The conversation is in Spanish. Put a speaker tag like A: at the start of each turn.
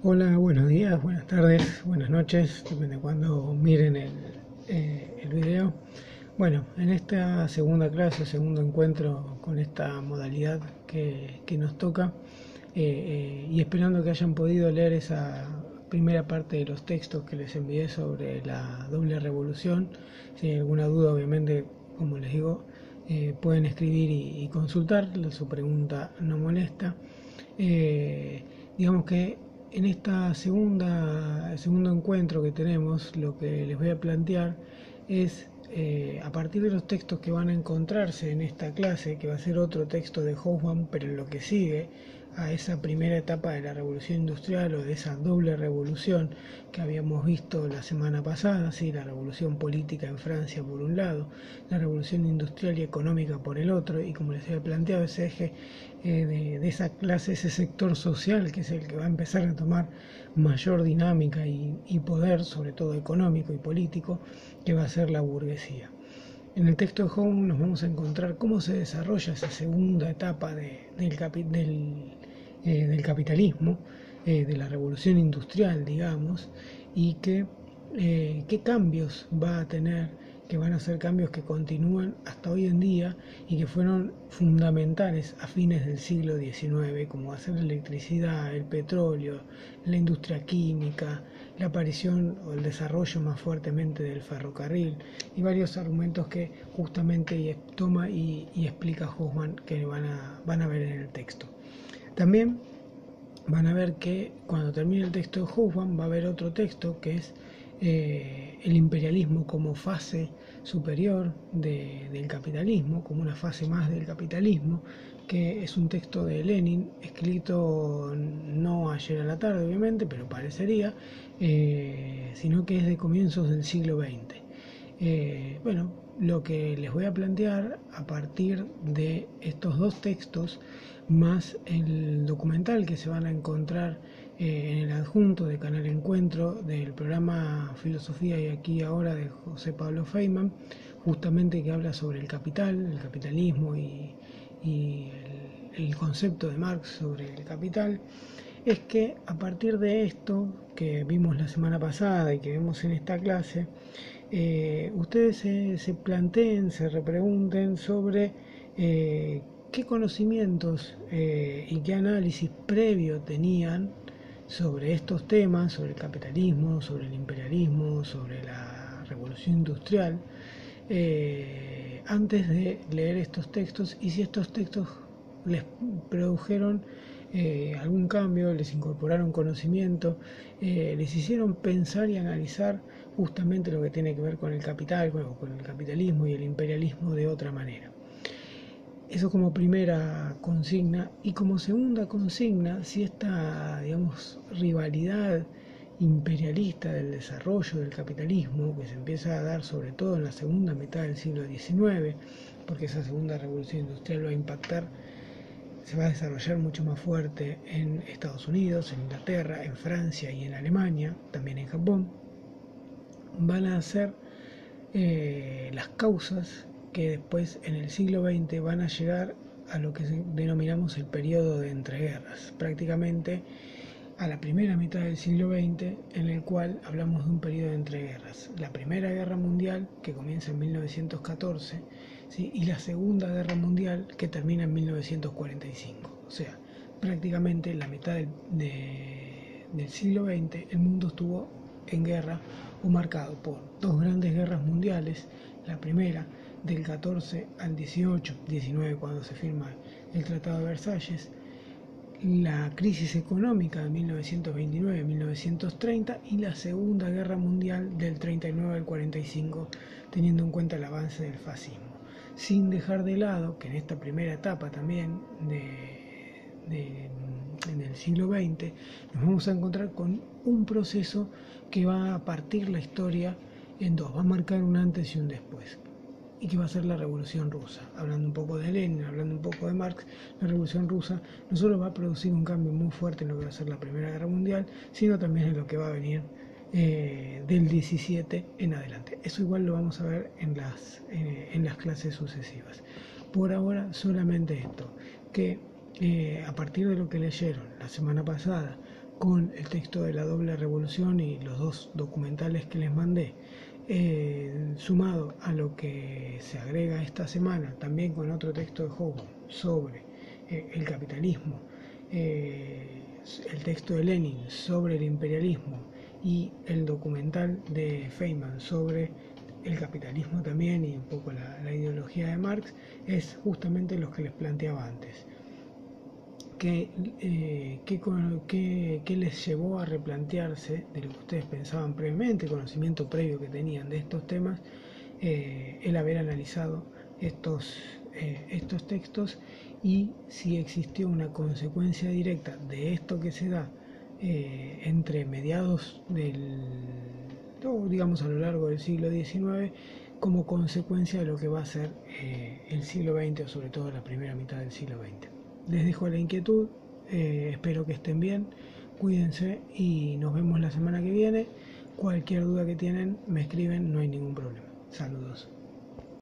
A: Hola, buenos días, buenas tardes, buenas noches, depende de cuando miren el video. Bueno, en esta segunda clase, segundo encuentro con esta modalidad que nos toca, y esperando que hayan podido leer esa primera parte de los textos que les envié sobre la doble revolución. Si hay alguna duda, obviamente, como les digo, pueden escribir y consultar, su pregunta no molesta. Digamos que en esta segundo encuentro que tenemos, lo que les voy a plantear es, a partir de los textos que van a encontrarse en esta clase, que va a ser otro texto de Hobsbawm, pero en lo que sigue a esa primera etapa de la revolución industrial o de esa doble revolución que habíamos visto la semana pasada, ¿sí? La revolución política en Francia por un lado, la revolución industrial y económica por el otro, y como les había planteado, ese eje de esa clase, ese sector social que es el que va a empezar a tomar mayor dinámica y poder, sobre todo económico y político, que va a ser la burguesía. En el texto de Hobsbawm nos vamos a encontrar cómo se desarrolla esa segunda etapa del capitalismo, de la revolución industrial, digamos, y qué cambios va a tener, que van a ser cambios que continúan hasta hoy en día y que fueron fundamentales a fines del siglo XIX, como va a ser la electricidad, el petróleo, la industria química, la aparición o el desarrollo más fuertemente del ferrocarril y varios argumentos que justamente toma y explica Hobsbawm, que van a ver en el texto. También van a ver que cuando termine el texto de Hobsbawm va a haber otro texto que es el imperialismo como fase superior del capitalismo, como una fase más del capitalismo, que es un texto de Lenin, escrito no ayer a la tarde obviamente, pero parecería, sino que es de comienzos del siglo XX. Bueno, lo que les voy a plantear a partir de estos dos textos, más el documental que se van a encontrar en el adjunto de Canal Encuentro del programa Filosofía y Aquí y Ahora de José Pablo Feynman, justamente que habla sobre el capital, el capitalismo y el concepto de Marx sobre el capital, es que a partir de esto que vimos la semana pasada y que vemos en esta clase, ustedes se planteen, se repregunten sobre qué conocimientos y qué análisis previo tenían sobre estos temas, sobre el capitalismo, sobre el imperialismo, sobre la revolución industrial, antes de leer estos textos, y si estos textos les produjeron algún cambio, les incorporaron conocimiento, les hicieron pensar y analizar justamente lo que tiene que ver con el capital, con el capitalismo y el imperialismo de otra manera. Eso como primera consigna. Y como segunda consigna, si esta, digamos, rivalidad imperialista del desarrollo del capitalismo, que se empieza a dar sobre todo en la segunda mitad del siglo XIX, porque esa segunda revolución industrial va a impactar, se va a desarrollar mucho más fuerte en Estados Unidos, en Inglaterra, en Francia y en Alemania, también en Japón, van a ser las causas que después en el siglo XX van a llegar a lo que denominamos el periodo de entreguerras, prácticamente a la primera mitad del siglo XX, en el cual hablamos de un periodo de entreguerras. La Primera Guerra Mundial, que comienza en 1914, ¿sí? Y la Segunda Guerra Mundial, que termina en 1945. O sea, prácticamente en la mitad del siglo XX el mundo estuvo en guerra o marcado por dos grandes guerras mundiales. La primera del 14 al 18, 19 cuando se firma el Tratado de Versalles, la crisis económica de 1929-1930 y la Segunda Guerra Mundial del 39 al 45, teniendo en cuenta el avance del fascismo. Sin dejar de lado que en esta primera etapa también en el siglo XX nos vamos a encontrar con un proceso que va a partir la historia en dos, va a marcar un antes y un después, y que va a ser la Revolución Rusa. Hablando un poco de Lenin, hablando un poco de Marx, la Revolución Rusa no solo va a producir un cambio muy fuerte en lo que va a ser la Primera Guerra Mundial, sino también en lo que va a venir del 17 en adelante. Eso igual lo vamos a ver en las clases sucesivas. Por ahora solamente esto, que a partir de lo que leyeron la semana pasada con el texto de la doble revolución y los dos documentales que les mandé, sumado a lo que se agrega esta semana, también con otro texto de Hobsbawm sobre el capitalismo, el texto de Lenin sobre el imperialismo y el documental de Feynman sobre el capitalismo también y un poco la ideología de Marx, es justamente los que les planteaba antes. ¿Qué les llevó a replantearse de lo que ustedes pensaban previamente, conocimiento previo que tenían de estos temas, el haber analizado estos textos, y si existió una consecuencia directa de esto que se da entre mediados digamos a lo largo del siglo XIX, como consecuencia de lo que va a ser el siglo XX, o sobre todo la primera mitad del siglo XX. Les dejo la inquietud, espero que estén bien, cuídense y nos vemos la semana que viene. Cualquier duda que tienen me escriben, no hay ningún problema. Saludos.